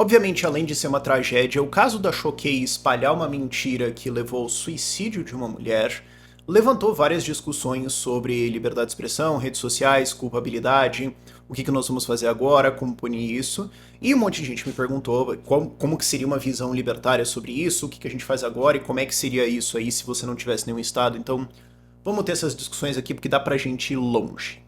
Obviamente, além de ser uma tragédia, o caso da Choquei espalhar uma mentira que levou ao suicídio de uma mulher levantou várias discussões sobre liberdade de expressão, redes sociais, culpabilidade, o que nós vamos fazer agora, como punir isso. E um monte de gente me perguntou como que seria uma visão libertária sobre isso, o que a gente faz agora e como é que seria isso aí se você não tivesse nenhum Estado. Então, vamos ter essas discussões aqui porque dá pra gente ir longe.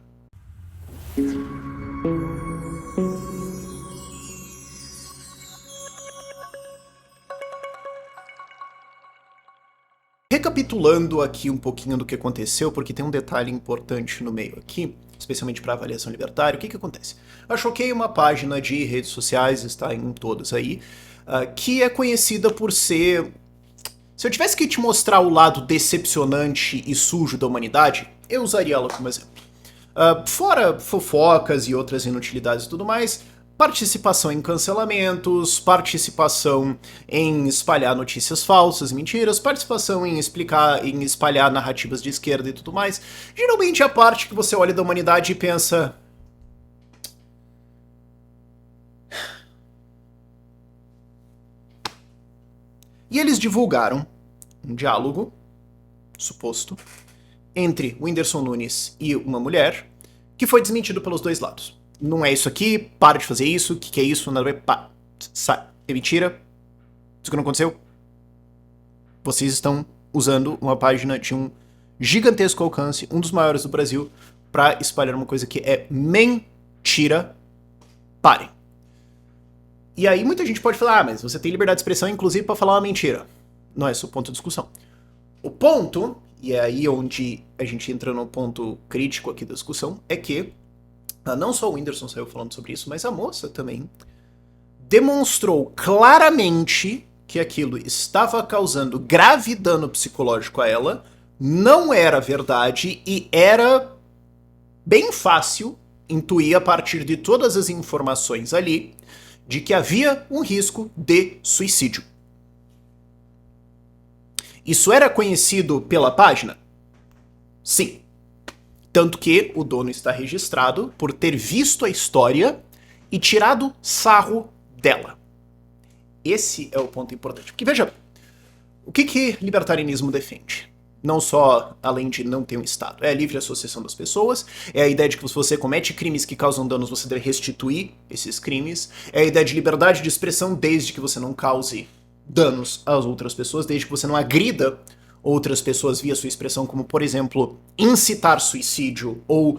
Recapitulando aqui um pouquinho do que aconteceu, porque tem um detalhe importante no meio aqui, especialmente para avaliação libertária, o que acontece? Eu choquei uma página de redes sociais, está em todas aí, que é conhecida por ser... Se eu tivesse que te mostrar o lado decepcionante e sujo da humanidade, eu usaria ela como exemplo. Fora fofocas e outras inutilidades e tudo mais, participação em cancelamentos, participação em espalhar notícias falsas, mentiras, participação em espalhar narrativas de esquerda e tudo mais. Geralmente é a parte que você olha da humanidade e pensa... E eles divulgaram um diálogo, suposto, entre o Whindersson Nunes e uma mulher, que foi desmentido pelos dois lados. Não é isso aqui, para de fazer isso, o que é isso, nada a ver, sai, é mentira, isso que não aconteceu. Vocês estão usando uma página de um gigantesco alcance, um dos maiores do Brasil, para espalhar uma coisa que é mentira. Parem. E aí muita gente pode falar, mas você tem liberdade de expressão, inclusive, para falar uma mentira. Não é esse o ponto de discussão. O ponto, e é aí onde a gente entra no ponto crítico aqui da discussão, é que não só o Whindersson saiu falando sobre isso, mas a moça também demonstrou claramente que aquilo estava causando grave dano psicológico a ela, não era verdade e era bem fácil intuir a partir de todas as informações ali de que havia um risco de suicídio. Isso era conhecido pela página? Sim. Tanto que o dono está registrado por ter visto a história e tirado sarro dela. Esse é o ponto importante. Porque veja, o que libertarianismo defende? Não só, além de não ter um Estado, é a livre associação das pessoas, é a ideia de que se você comete crimes que causam danos, você deve restituir esses crimes, é a ideia de liberdade de expressão desde que você não cause danos às outras pessoas, desde que você não agrida outras pessoas via sua expressão, como, por exemplo, incitar suicídio ou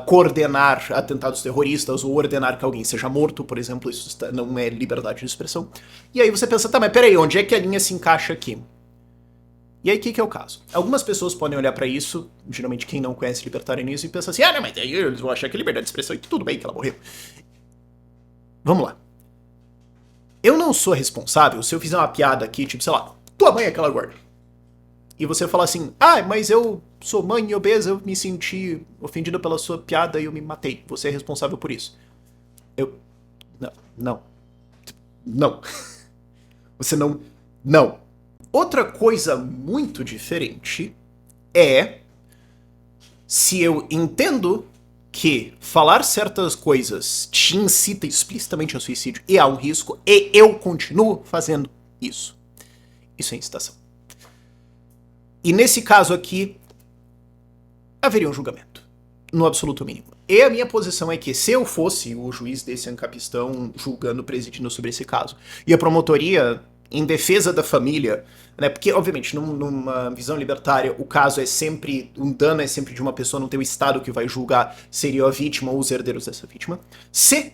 coordenar atentados terroristas ou ordenar que alguém seja morto, por exemplo, isso não é liberdade de expressão. E aí você pensa, tá, mas peraí, onde é que a linha se encaixa aqui? E aí, o que é o caso? Algumas pessoas podem olhar pra isso, geralmente quem não conhece libertarianismo, e pensa assim, não, mas aí eles vão achar que é liberdade de expressão e tudo bem que ela morreu. Vamos lá. Eu não sou responsável se eu fizer uma piada aqui, tipo, sei lá, tua mãe é aquela gorda. E você falar assim, mas eu sou mãe obesa, eu me senti ofendido pela sua piada e eu me matei. Você é responsável por isso. Não. Você não. Outra coisa muito diferente é se eu entendo que falar certas coisas te incita explicitamente ao suicídio e há um risco, e eu continuo fazendo isso. Isso é incitação. E nesse caso aqui, haveria um julgamento. No absoluto mínimo. E a minha posição é que se eu fosse o juiz desse ancapistão julgando, presidindo sobre esse caso, e a promotoria em defesa da família, né, porque obviamente numa visão libertária o caso é sempre, um dano é sempre de uma pessoa, não tem o Estado que vai julgar, seria a vítima ou os herdeiros dessa vítima. Se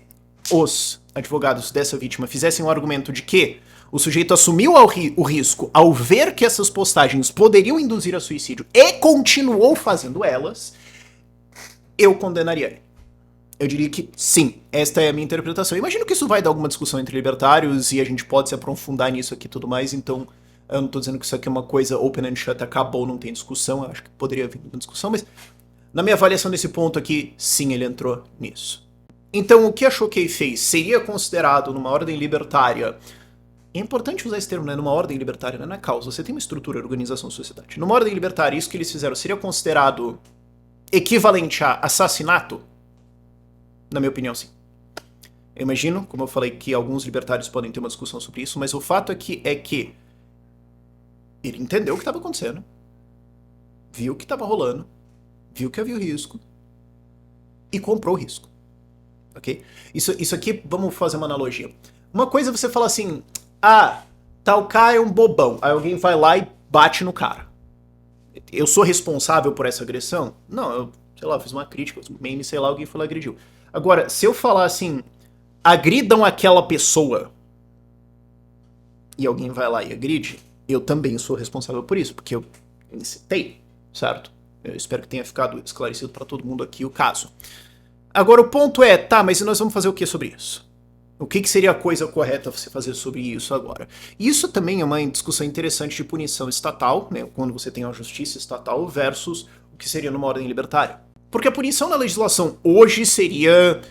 os advogados dessa vítima fizessem um argumento de que o sujeito assumiu o risco ao ver que essas postagens poderiam induzir a suicídio e continuou fazendo elas, eu condenaria ele. Eu diria que sim, esta é a minha interpretação. Imagino que isso vai dar alguma discussão entre libertários e a gente pode se aprofundar nisso aqui e tudo mais, então eu não tô dizendo que isso aqui é uma coisa open and shut, acabou, não tem discussão, eu acho que poderia haver uma discussão, mas na minha avaliação desse ponto aqui, sim, ele entrou nisso. Então o que a Choquei fez seria considerado numa ordem libertária. É importante usar esse termo, né? Numa ordem libertária, não é na causa. Você tem uma estrutura, organização, sociedade. Numa ordem libertária, isso que eles fizeram seria considerado equivalente a assassinato? Na minha opinião, sim. Eu imagino, como eu falei, que alguns libertários podem ter uma discussão sobre isso, mas o fato aqui é que ele entendeu o que estava acontecendo, viu o que estava rolando, viu que havia o risco e comprou o risco. Ok? Isso aqui, vamos fazer uma analogia. Uma coisa é você falar assim, tal cara é um bobão. Aí alguém vai lá e bate no cara. Eu sou responsável por essa agressão? Não, eu, sei lá, fiz uma crítica, meme, sei lá, alguém foi lá e agrediu. Agora, se eu falar assim, agridam aquela pessoa e alguém vai lá e agride, eu também sou responsável por isso, porque eu incitei, certo? Eu espero que tenha ficado esclarecido para todo mundo aqui o caso. Agora o ponto é, tá, mas nós vamos fazer o que sobre isso? O que seria a coisa correta você fazer sobre isso agora? Isso também é uma discussão interessante de punição estatal, né, quando você tem a justiça estatal versus o que seria numa ordem libertária. Porque a punição na legislação hoje seria,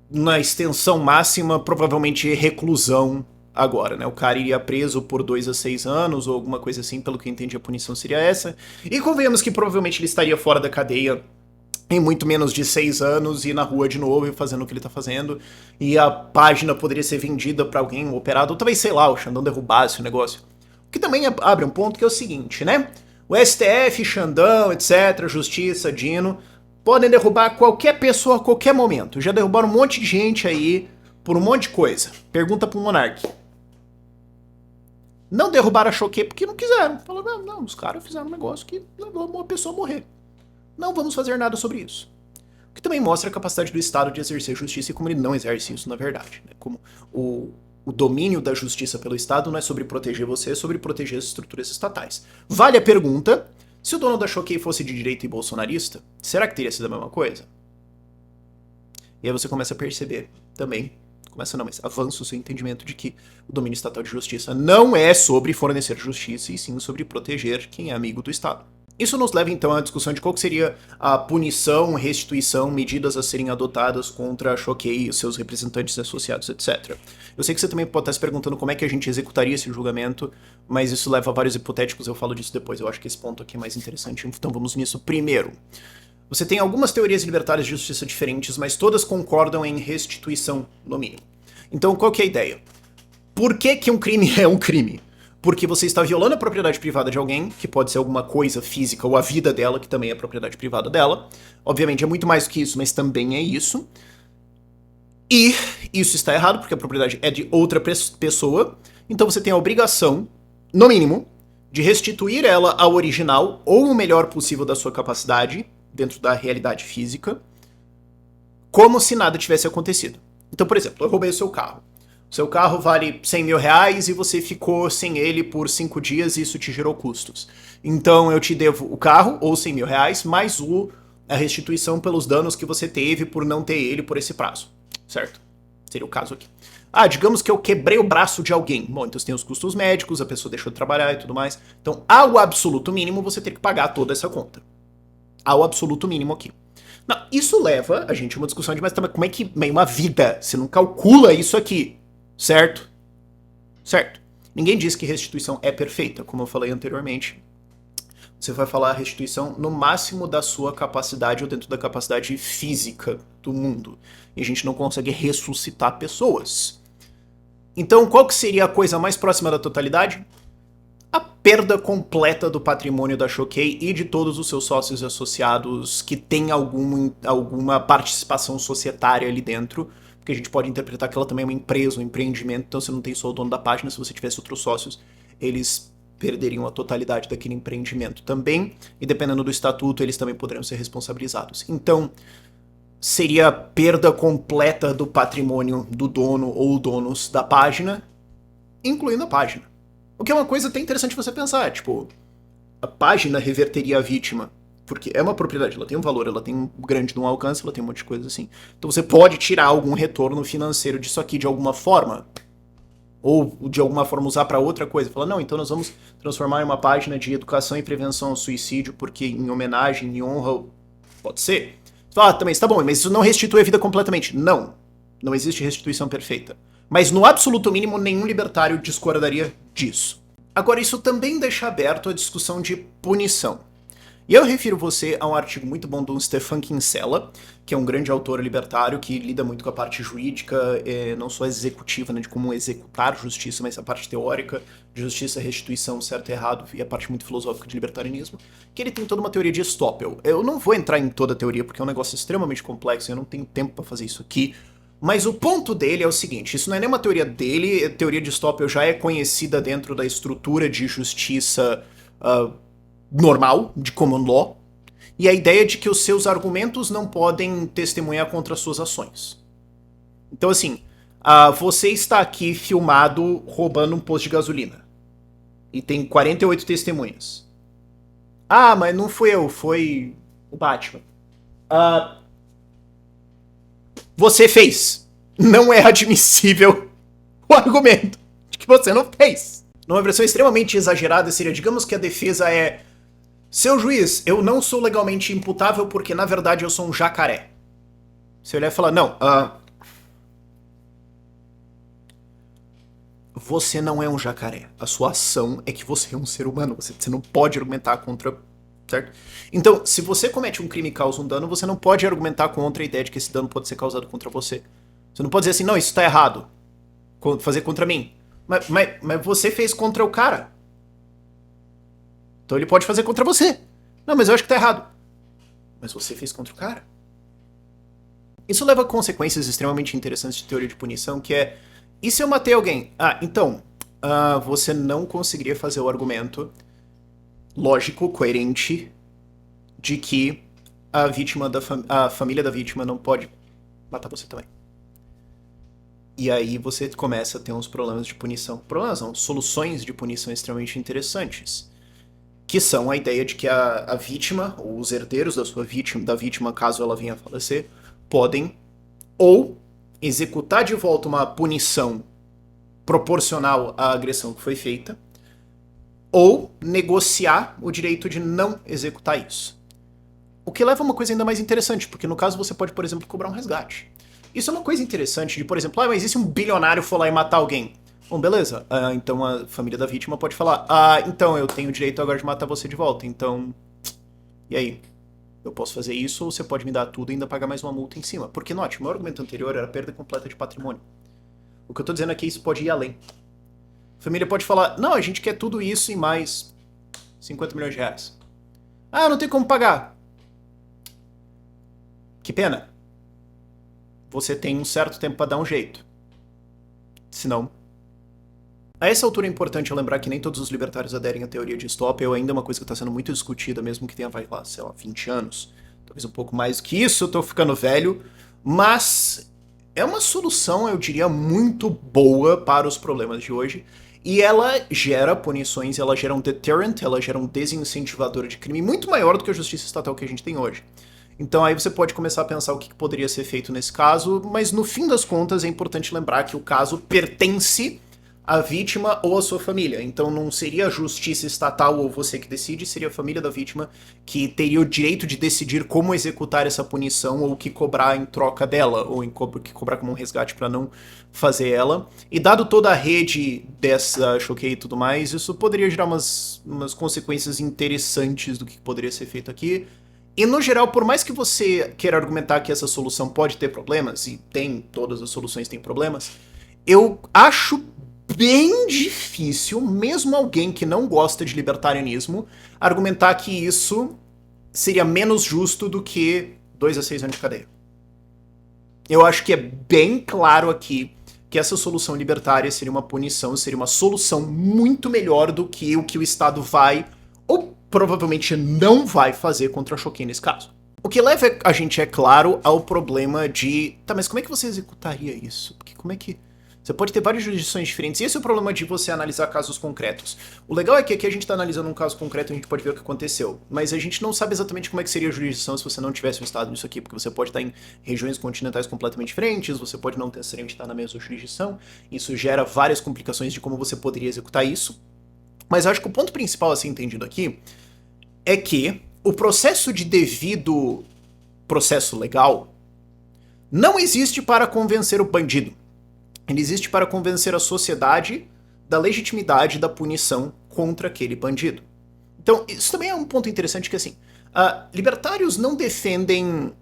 na extensão máxima, provavelmente reclusão agora, né? O cara iria preso por 2 a 6 anos ou alguma coisa assim, pelo que eu entendi a punição seria essa. E convenhamos que provavelmente ele estaria fora da cadeia em muito menos de 6 anos e na rua de novo e fazendo o que ele tá fazendo. E a página poderia ser vendida pra alguém, um operado, ou talvez, sei lá, o Xandão derrubasse o negócio. O que também abre um ponto que é o seguinte, né? O STF, Xandão, etc., Justiça, Dino, podem derrubar qualquer pessoa a qualquer momento. Já derrubaram um monte de gente aí por um monte de coisa. Pergunta pro Monark. Não derrubaram a Choquei porque não quiseram. Falaram, não, os caras fizeram um negócio que levou uma pessoa a morrer. Não vamos fazer nada sobre isso. O que também mostra a capacidade do Estado de exercer justiça e como ele não exerce isso na verdade. Né? Como o domínio da justiça pelo Estado não é sobre proteger você, é sobre proteger as estruturas estatais. Vale a pergunta, se o dono da Choquei fosse de direita e bolsonarista, será que teria sido a mesma coisa? E aí você começa a perceber também, começa não, mas avança o seu entendimento de que o domínio estatal de justiça não é sobre fornecer justiça, e sim sobre proteger quem é amigo do Estado. Isso nos leva então à discussão de qual seria a punição, restituição, medidas a serem adotadas contra a Choquei e os seus representantes associados, etc. Eu sei que você também pode estar se perguntando como é que a gente executaria esse julgamento, mas isso leva a vários hipotéticos, eu falo disso depois, eu acho que esse ponto aqui é mais interessante, então vamos nisso primeiro. Você tem algumas teorias libertárias de justiça diferentes, mas todas concordam em restituição, no mínimo. Então qual que é a ideia? Por que um crime é um crime? Porque você está violando a propriedade privada de alguém, que pode ser alguma coisa física, ou a vida dela, que também é propriedade privada dela. Obviamente é muito mais do que isso, mas também é isso. E isso está errado, porque a propriedade é de outra pessoa. Então você tem a obrigação, no mínimo, de restituir ela ao original, ou o melhor possível da sua capacidade, dentro da realidade física, como se nada tivesse acontecido. Então, por exemplo, eu roubei o seu carro. Seu carro vale 100 mil reais e você ficou sem ele por 5 dias e isso te gerou custos. Então eu te devo o carro, ou 100 mil reais, mais a restituição pelos danos que você teve por não ter ele por esse prazo. Certo? Seria o caso aqui. Digamos que eu quebrei o braço de alguém. Bom, então você tem os custos médicos, a pessoa deixou de trabalhar e tudo mais. Então, ao absoluto mínimo, você tem que pagar toda essa conta. Ao absoluto mínimo aqui. Não, isso leva a gente a uma discussão de, mas como é que uma vida, você não calcula isso aqui? Certo? Certo. Ninguém diz que restituição é perfeita, como eu falei anteriormente. Você vai falar a restituição no máximo da sua capacidade ou dentro da capacidade física do mundo. E a gente não consegue ressuscitar pessoas. Então, qual que seria a coisa mais próxima da totalidade? A perda completa do patrimônio da Choquei e de todos os seus sócios associados que têm alguma participação societária ali dentro, porque a gente pode interpretar que ela também é uma empresa, um empreendimento, então você não tem só o dono da página, se você tivesse outros sócios, eles perderiam a totalidade daquele empreendimento também, e dependendo do estatuto, eles também poderiam ser responsabilizados. Então, seria a perda completa do patrimônio do dono ou donos da página, incluindo a página. O que é uma coisa até interessante você pensar, tipo, a página reverteria a vítima, porque é uma propriedade, ela tem um valor, ela tem um grande de um alcance, ela tem um monte de coisa assim. Então você pode tirar algum retorno financeiro disso aqui de alguma forma, ou de alguma forma usar para outra coisa. Falar, não, então nós vamos transformar em uma página de educação e prevenção ao suicídio, porque em homenagem, em honra, pode ser. Você fala, também está bom, mas isso não restitui a vida completamente. Não, não existe restituição perfeita. Mas no absoluto mínimo, nenhum libertário discordaria disso. Agora, isso também deixa aberto a discussão de punição. E eu refiro você a um artigo muito bom do Stefan Kinsella, que é um grande autor libertário que lida muito com a parte jurídica, não só executiva, né, de como executar justiça, mas a parte teórica de justiça, restituição, certo e errado, e a parte muito filosófica de libertarianismo, que ele tem toda uma teoria de Stoppel. Eu não vou entrar em toda a teoria, porque é um negócio extremamente complexo, e eu não tenho tempo para fazer isso aqui, mas o ponto dele é o seguinte, isso não é nem uma teoria dele, a teoria de Stoppel já é conhecida dentro da estrutura de justiça normal, de common law, e a ideia de que os seus argumentos não podem testemunhar contra as suas ações. Então, assim, você está aqui filmado roubando um posto de gasolina. E tem 48 testemunhas. Ah, mas não fui eu, foi o Batman. Você fez. Não é admissível o argumento de que você não fez. Numa versão extremamente exagerada seria, digamos que a defesa é: seu juiz, eu não sou legalmente imputável porque, na verdade, eu sou um jacaré. Você olhar e falar, não, você não é um jacaré. A sua ação é que você é um ser humano. Você não pode argumentar contra... Certo? Então, se você comete um crime e causa um dano, você não pode argumentar contra a ideia de que esse dano pode ser causado contra você. Você não pode dizer assim, não, isso tá errado. Fazer contra mim. Mas você fez contra o cara. Então ele pode fazer contra você. Não, mas eu acho que tá errado. Mas você fez contra o cara. Isso leva a consequências extremamente interessantes de teoria de punição, que é... E se eu matei alguém? Então, você não conseguiria fazer o argumento lógico, coerente, de que a vítima a família da vítima não pode matar você também. E aí você começa a ter uns problemas de punição. Problemas não, soluções de punição extremamente interessantes. Que são a ideia de que a vítima, ou os herdeiros da vítima, caso ela venha a falecer, podem ou executar de volta uma punição proporcional à agressão que foi feita, ou negociar o direito de não executar isso. O que leva a uma coisa ainda mais interessante, porque no caso você pode, por exemplo, cobrar um resgate. Isso é uma coisa interessante de, por exemplo, mas e se um bilionário for lá e matar alguém? Bom, beleza. Então a família da vítima pode falar, então eu tenho o direito agora de matar você de volta, então... E aí? Eu posso fazer isso ou você pode me dar tudo e ainda pagar mais uma multa em cima? Porque, note, o meu argumento anterior era perda completa de patrimônio. O que eu tô dizendo aqui é que isso pode ir além. A família pode falar, não, a gente quer tudo isso e mais 50 milhões de reais. Não tem como pagar. Que pena. Você tem um certo tempo para dar um jeito. Senão... A essa altura é importante eu lembrar que nem todos os libertários aderem à teoria de Stoppel, ainda é uma coisa que está sendo muito discutida, mesmo que tenha, vai lá, sei lá, 20 anos. Talvez um pouco mais do que isso, eu tô ficando velho. Mas é uma solução, eu diria, muito boa para os problemas de hoje. E ela gera punições, ela gera um deterrent, ela gera um desincentivador de crime muito maior do que a justiça estatal que a gente tem hoje. Então aí você pode começar a pensar o que poderia ser feito nesse caso, mas no fim das contas é importante lembrar que o caso pertence à vítima ou à sua família. Então não seria a justiça estatal ou você que decide, seria a família da vítima que teria o direito de decidir como executar essa punição ou o que cobrar em troca dela, ou o que cobrar como um resgate para não fazer ela. E dado toda a rede dessa choquei e tudo mais, isso poderia gerar umas consequências interessantes do que poderia ser feito aqui. E no geral, por mais que você queira argumentar que essa solução pode ter problemas, e todas as soluções têm problemas, eu acho bem difícil, mesmo alguém que não gosta de libertarianismo, argumentar que isso seria menos justo do que 2 a 6 anos de cadeia. Eu acho que é bem claro aqui que essa solução libertária seria uma punição, seria uma solução muito melhor do que o Estado vai, ou provavelmente não vai fazer contra a Choquei nesse caso. O que leva a gente, é claro, ao problema de... Tá, mas como é que você executaria isso? Porque como é que... Você pode ter várias jurisdições diferentes, e esse é o problema de você analisar casos concretos. O legal é que aqui a gente está analisando um caso concreto e a gente pode ver o que aconteceu, mas a gente não sabe exatamente como é que seria a jurisdição se você não tivesse um estado nisso aqui, porque você pode estar em regiões continentais completamente diferentes, você pode não necessariamente estar na mesma jurisdição, isso gera várias complicações de como você poderia executar isso. Mas eu acho que o ponto principal a ser entendido aqui é que o processo de devido processo legal não existe para convencer o bandido. Ele existe para convencer a sociedade da legitimidade da punição contra aquele bandido. Então, isso também é um ponto interessante que, assim, Libertários não defendem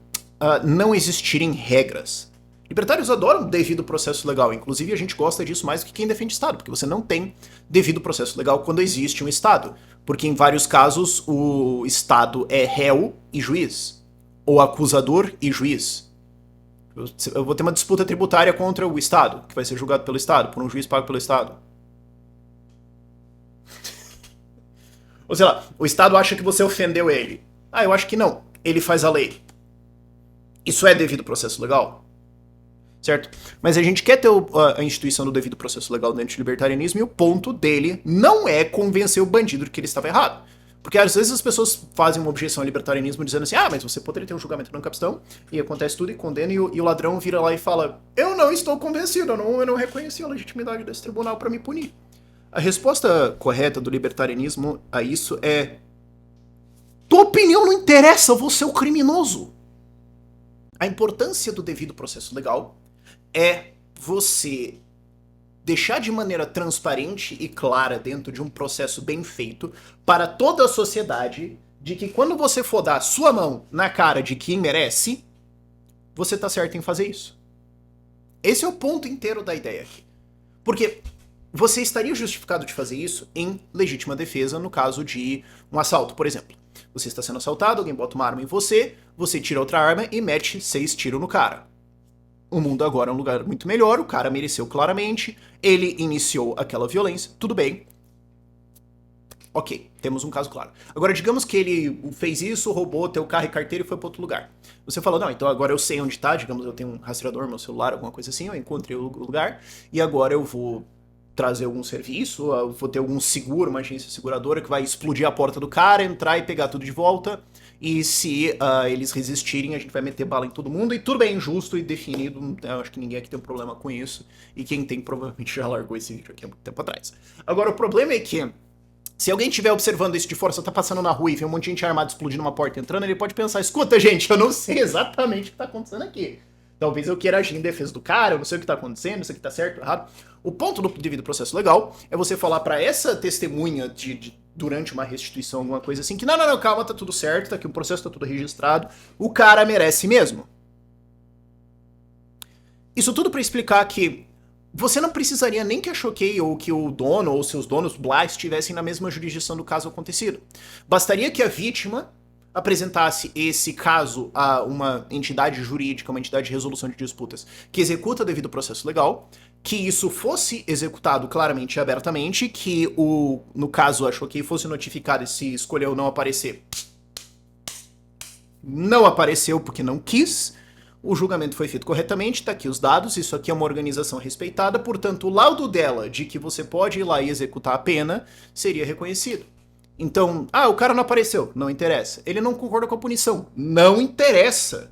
não existirem regras. Libertários adoram devido processo legal, inclusive a gente gosta disso mais do que quem defende Estado, porque você não tem devido processo legal quando existe um Estado, porque em vários casos o Estado é réu e juiz, ou acusador e juiz. Eu vou ter uma disputa tributária contra o Estado, que vai ser julgado pelo Estado, por um juiz pago pelo Estado. Ou sei lá, o Estado acha que você ofendeu ele. Eu acho que não. Ele faz a lei. Isso é devido processo legal? Certo? Mas a gente quer ter a instituição do devido processo legal dentro do libertarianismo e o ponto dele não é convencer o bandido de que ele estava errado. Porque às vezes as pessoas fazem uma objeção ao libertarianismo dizendo assim, mas você poderia ter um julgamento no capistão e acontece tudo e condena e o ladrão vira lá e fala, eu não estou convencido, eu não reconheci a legitimidade desse tribunal para me punir. A resposta correta do libertarianismo a isso é, tua opinião não interessa, você é o criminoso. A importância do devido processo legal é você deixar de maneira transparente e clara dentro de um processo bem feito para toda a sociedade de que quando você for dar sua mão na cara de quem merece, você tá certo em fazer isso. Esse é o ponto inteiro da ideia aqui. Porque você estaria justificado de fazer isso em legítima defesa no caso de um assalto, por exemplo. Você está sendo assaltado, alguém bota uma arma em você, você tira outra arma e mete 6 tiros no cara. O mundo agora é um lugar muito melhor, o cara mereceu claramente, ele iniciou aquela violência, tudo bem. Ok, temos um caso claro. Agora, digamos que ele fez isso, roubou teu carro e carteira e foi para outro lugar. Você falou, não, então agora eu sei onde tá, digamos, eu tenho um rastreador no meu celular, alguma coisa assim, eu encontrei o lugar, e agora eu vou trazer algum serviço, eu vou ter algum seguro, uma agência seguradora que vai explodir a porta do cara, entrar e pegar tudo de volta. E se eles resistirem, a gente vai meter bala em todo mundo. E tudo bem, justo e definido. Eu acho que ninguém aqui tem um problema com isso. E quem tem provavelmente já largou esse vídeo aqui há muito tempo atrás. Agora, o problema é que se alguém estiver observando isso de fora, você tá passando na rua e vê um monte de gente armada explodindo uma porta entrando, ele pode pensar, escuta gente, eu não sei exatamente o que tá acontecendo aqui. Talvez eu queira agir em defesa do cara, eu não sei o que tá acontecendo, não sei o que tá certo ou errado. O ponto do devido processo legal é você falar pra essa testemunha durante uma restituição, alguma coisa assim, que não, calma, tá tudo certo, tá aqui o processo, tá tudo registrado, o cara merece mesmo. Isso tudo pra explicar que você não precisaria nem que a Choquei ou que o dono ou seus donos, Blas, estivessem na mesma jurisdição do caso acontecido. Bastaria que a vítima apresentasse esse caso a uma entidade jurídica, uma entidade de resolução de disputas, que executa devido processo legal, que isso fosse executado claramente e abertamente, que no caso a Choquei fosse notificada e se escolheu não aparecer, não apareceu porque não quis, o julgamento foi feito corretamente, tá aqui os dados, isso aqui é uma organização respeitada, portanto o laudo dela de que você pode ir lá e executar a pena seria reconhecido. Então, o cara não apareceu, não interessa. Ele não concorda com a punição, não interessa.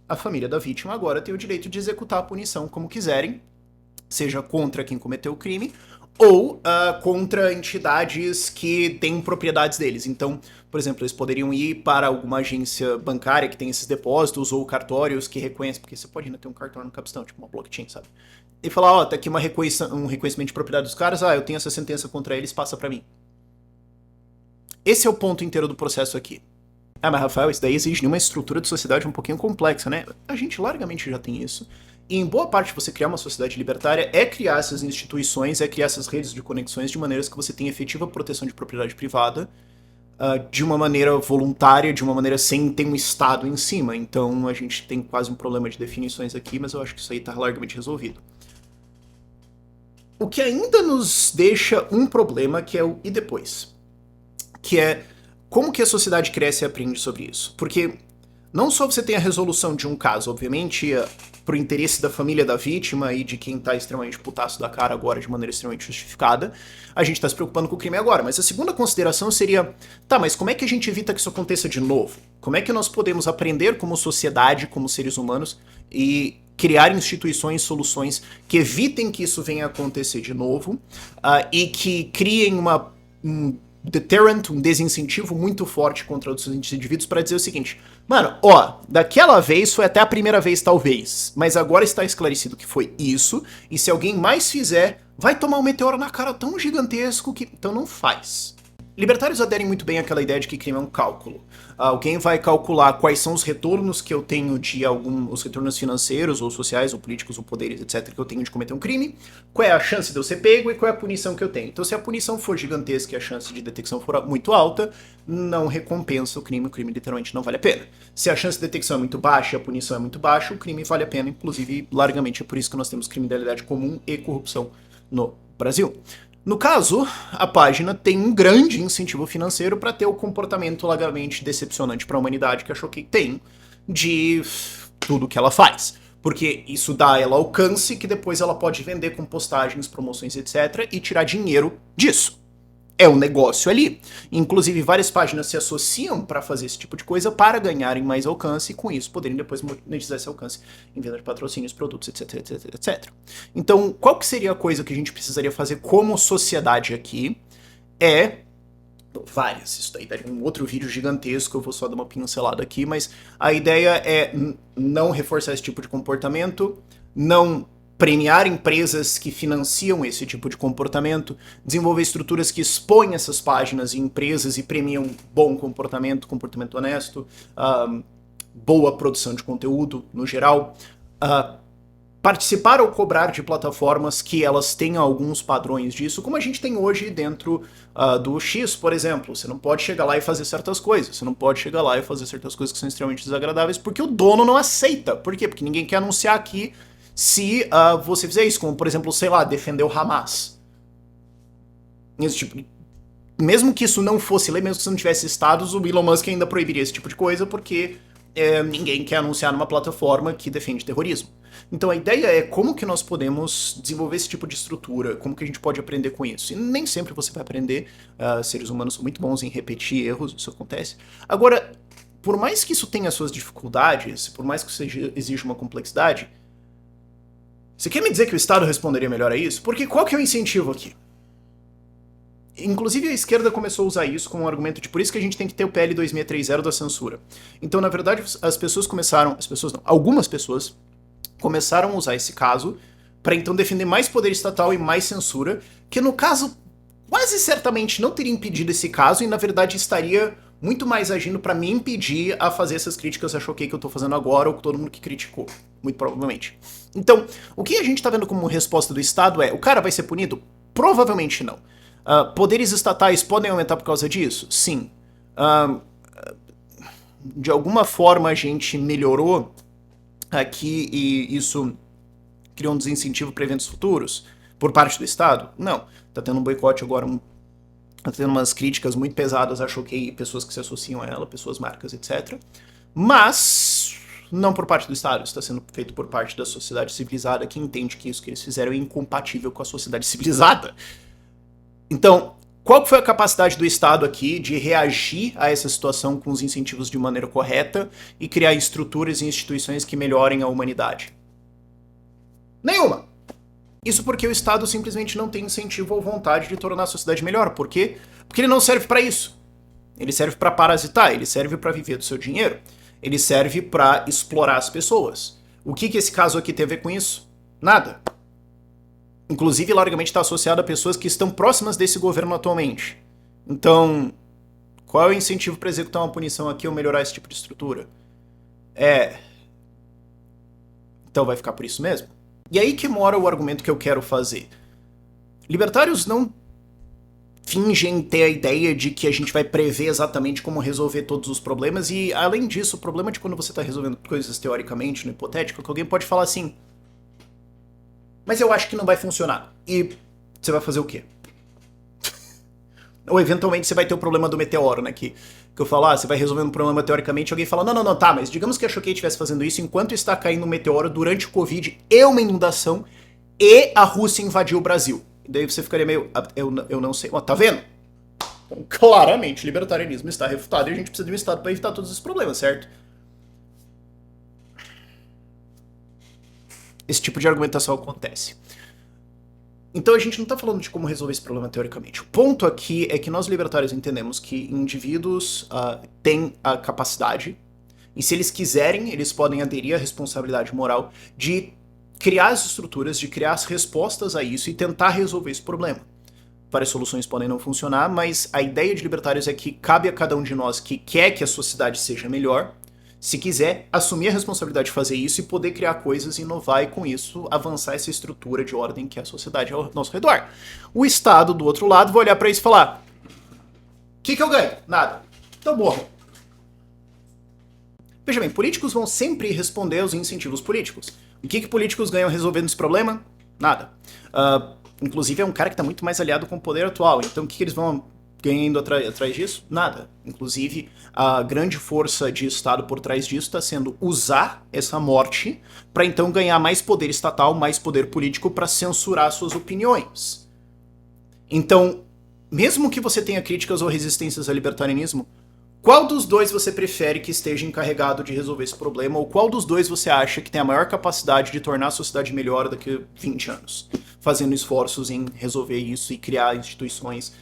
A família da vítima agora tem o direito de executar a punição como quiserem, seja contra quem cometeu o crime, ou contra entidades que têm propriedades deles. Então, por exemplo, eles poderiam ir para alguma agência bancária que tem esses depósitos, ou cartórios que reconhecem, porque você pode ainda ter um cartório no capistão, tipo uma blockchain, sabe? E falar, tá aqui um reconhecimento de propriedade dos caras, eu tenho essa sentença contra eles, passa pra mim. Esse é o ponto inteiro do processo aqui. Mas Rafael, isso daí exige uma estrutura de sociedade um pouquinho complexa, né? A gente largamente já tem isso. E em boa parte você criar uma sociedade libertária é criar essas instituições, é criar essas redes de conexões de maneiras que você tenha efetiva proteção de propriedade privada, de uma maneira voluntária, de uma maneira sem ter um Estado em cima. Então a gente tem quase um problema de definições aqui, mas eu acho que isso aí tá largamente resolvido. O que ainda nos deixa um problema, que é o e depois? Que é como que a sociedade cresce e aprende sobre isso. Porque não só você tem a resolução de um caso, obviamente, pro interesse da família da vítima e de quem tá extremamente putaço da cara agora de maneira extremamente justificada, a gente tá se preocupando com o crime agora. Mas a segunda consideração seria, mas como é que a gente evita que isso aconteça de novo? Como é que nós podemos aprender como sociedade, como seres humanos, e criar instituições, soluções que evitem que isso venha a acontecer de novo, e que criem um deterrent, um desincentivo muito forte contra outros indivíduos para dizer o seguinte, mano, daquela vez foi até a primeira vez talvez, mas agora está esclarecido que foi isso, e se alguém mais fizer, vai tomar um meteoro na cara tão gigantesco que então não faz. Libertários aderem muito bem àquela ideia de que crime é um cálculo. Alguém vai calcular quais são os retornos que eu tenho os retornos financeiros, ou sociais, ou políticos, ou poderes, etc., que eu tenho de cometer um crime, qual é a chance de eu ser pego e qual é a punição que eu tenho. Então, se a punição for gigantesca e a chance de detecção for muito alta, não recompensa o crime literalmente não vale a pena. Se a chance de detecção é muito baixa e a punição é muito baixa, o crime vale a pena, inclusive, largamente é por isso que nós temos criminalidade comum e corrupção no Brasil. No caso, a página tem um grande incentivo financeiro para ter o comportamento largamente decepcionante para a humanidade que a Choquei tem de tudo que ela faz. Porque isso dá a ela alcance que depois ela pode vender com postagens, promoções, etc. e tirar dinheiro disso. É um negócio ali. Inclusive, várias páginas se associam para fazer esse tipo de coisa para ganharem mais alcance e com isso poderem depois monetizar esse alcance em venda de patrocínios, produtos, etc, etc, etc. Então, qual que seria a coisa que a gente precisaria fazer como sociedade aqui? Várias, isso daí daria um outro vídeo gigantesco, eu vou só dar uma pincelada aqui, mas a ideia é não reforçar esse tipo de comportamento, não premiar empresas que financiam esse tipo de comportamento, desenvolver estruturas que expõem essas páginas e empresas e premiam bom comportamento, comportamento honesto, boa produção de conteúdo no geral, participar ou cobrar de plataformas que elas tenham alguns padrões disso, como a gente tem hoje dentro do X, por exemplo. Você não pode chegar lá e fazer certas coisas, você não pode chegar lá e fazer certas coisas que são extremamente desagradáveis porque o dono não aceita. Por quê? Porque ninguém quer anunciar aqui se você fizer isso, como por exemplo, sei lá, defender o Hamas. Esse tipo, mesmo que isso não fosse lei, mesmo que isso não tivesse estados, o Elon Musk ainda proibiria esse tipo de coisa porque ninguém quer anunciar numa plataforma que defende terrorismo. Então a ideia é como que nós podemos desenvolver esse tipo de estrutura, como que a gente pode aprender com isso. E nem sempre você vai aprender, seres humanos são muito bons em repetir erros, isso acontece. Agora, por mais que isso tenha suas dificuldades, por mais que isso exija uma complexidade, você quer me dizer que o Estado responderia melhor a isso? Porque qual que é o incentivo aqui? Inclusive a esquerda começou a usar isso como um argumento de por isso que a gente tem que ter o PL 2630 da censura. Então, na verdade, algumas pessoas começaram a usar esse caso para então defender mais poder estatal e mais censura, que no caso quase certamente não teria impedido esse caso e na verdade estaria muito mais agindo para me impedir a fazer essas críticas a Choquei que eu tô fazendo agora ou com todo mundo que criticou, muito provavelmente. Então, o que a gente tá vendo como resposta do Estado é, o cara vai ser punido? Provavelmente não. Poderes estatais podem aumentar por causa disso? Sim. De alguma forma a gente melhorou aqui e isso criou um desincentivo para eventos futuros por parte do Estado? Não. Tá tendo um boicote agora, tá tendo umas críticas muito pesadas a Choquei, pessoas que se associam a ela, pessoas, marcas, etc. Mas não por parte do Estado, está sendo feito por parte da sociedade civilizada que entende que isso que eles fizeram é incompatível com a sociedade civilizada. Então, qual foi a capacidade do Estado aqui de reagir a essa situação com os incentivos de maneira correta e criar estruturas e instituições que melhorem a humanidade? Nenhuma! Isso porque o Estado simplesmente não tem incentivo ou vontade de tornar a sociedade melhor. Por quê? Porque ele não serve para isso. Ele serve para parasitar, ele serve para viver do seu dinheiro. Ele serve para explorar as pessoas. O que esse caso aqui tem a ver com isso? Nada. Inclusive, largamente está associado a pessoas que estão próximas desse governo atualmente. Então, qual é o incentivo para executar uma punição aqui ou melhorar esse tipo de estrutura? Então vai ficar por isso mesmo? E aí que mora o argumento que eu quero fazer. Libertários não fingem ter a ideia de que a gente vai prever exatamente como resolver todos os problemas e, além disso, o problema de quando você está resolvendo coisas teoricamente, no hipotético, é que alguém pode falar assim, mas eu acho que não vai funcionar. E você vai fazer o quê? Ou eventualmente você vai ter o problema do meteoro, né? Que eu falo, você vai resolvendo um problema teoricamente, alguém fala, não, tá, mas digamos que a Choquei estivesse fazendo isso enquanto está caindo um meteoro durante o Covid e uma inundação e a Rússia invadiu o Brasil. E daí você ficaria meio, eu não sei, tá vendo? Então, claramente, o libertarianismo está refutado e a gente precisa de um Estado para evitar todos esses problemas, certo? Esse tipo de argumentação acontece. Então a gente não está falando de como resolver esse problema teoricamente. O ponto aqui é que nós libertários entendemos que indivíduos têm a capacidade, e se eles quiserem, eles podem aderir à responsabilidade moral de criar as estruturas, de criar as respostas a isso e tentar resolver esse problema. várias soluções podem não funcionar, mas a ideia de libertários é que cabe a cada um de nós que quer que a sociedade seja melhor, se quiser, assumir a responsabilidade de fazer isso e poder criar coisas, inovar e com isso avançar essa estrutura de ordem que é a sociedade ao nosso redor. O Estado, do outro lado, vai olhar para isso e falar: o que eu ganho? Nada. Então morro. Veja bem, políticos vão sempre responder aos incentivos políticos. O que políticos ganham resolvendo esse problema? Nada. Inclusive é um cara que está muito mais aliado com o poder atual, então o que eles vão ganhando atrás disso? Nada. Inclusive, a grande força de Estado por trás disso está sendo usar essa morte para então ganhar mais poder estatal, mais poder político para censurar suas opiniões. Então, mesmo que você tenha críticas ou resistências ao libertarianismo, qual dos dois você prefere que esteja encarregado de resolver esse problema, ou qual dos dois você acha que tem a maior capacidade de tornar a sociedade melhor daqui a 20 anos? Fazendo esforços em resolver isso e criar instituições,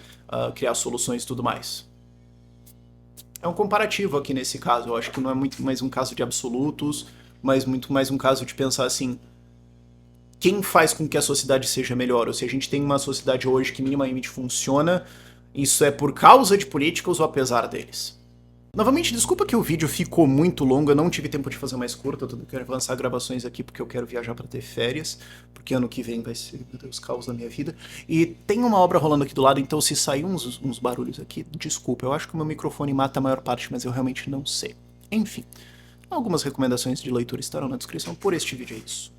criar soluções e tudo mais. É um comparativo aqui nesse caso. Eu acho que não é muito mais um caso de absolutos, mas muito mais um caso de pensar assim: quem faz com que a sociedade seja melhor? Ou se a gente tem uma sociedade hoje que minimamente funciona, isso é por causa de políticos ou apesar deles? Novamente, desculpa que o vídeo ficou muito longo, eu não tive tempo de fazer mais curto, eu quero lançar gravações aqui porque eu quero viajar para ter férias, porque ano que vem vai ser, meu Deus, caos da minha vida. E tem uma obra rolando aqui do lado, então se sair uns barulhos aqui, desculpa, eu acho que o meu microfone mata a maior parte, mas eu realmente não sei. Enfim, algumas recomendações de leitura estarão na descrição por este vídeo, é isso.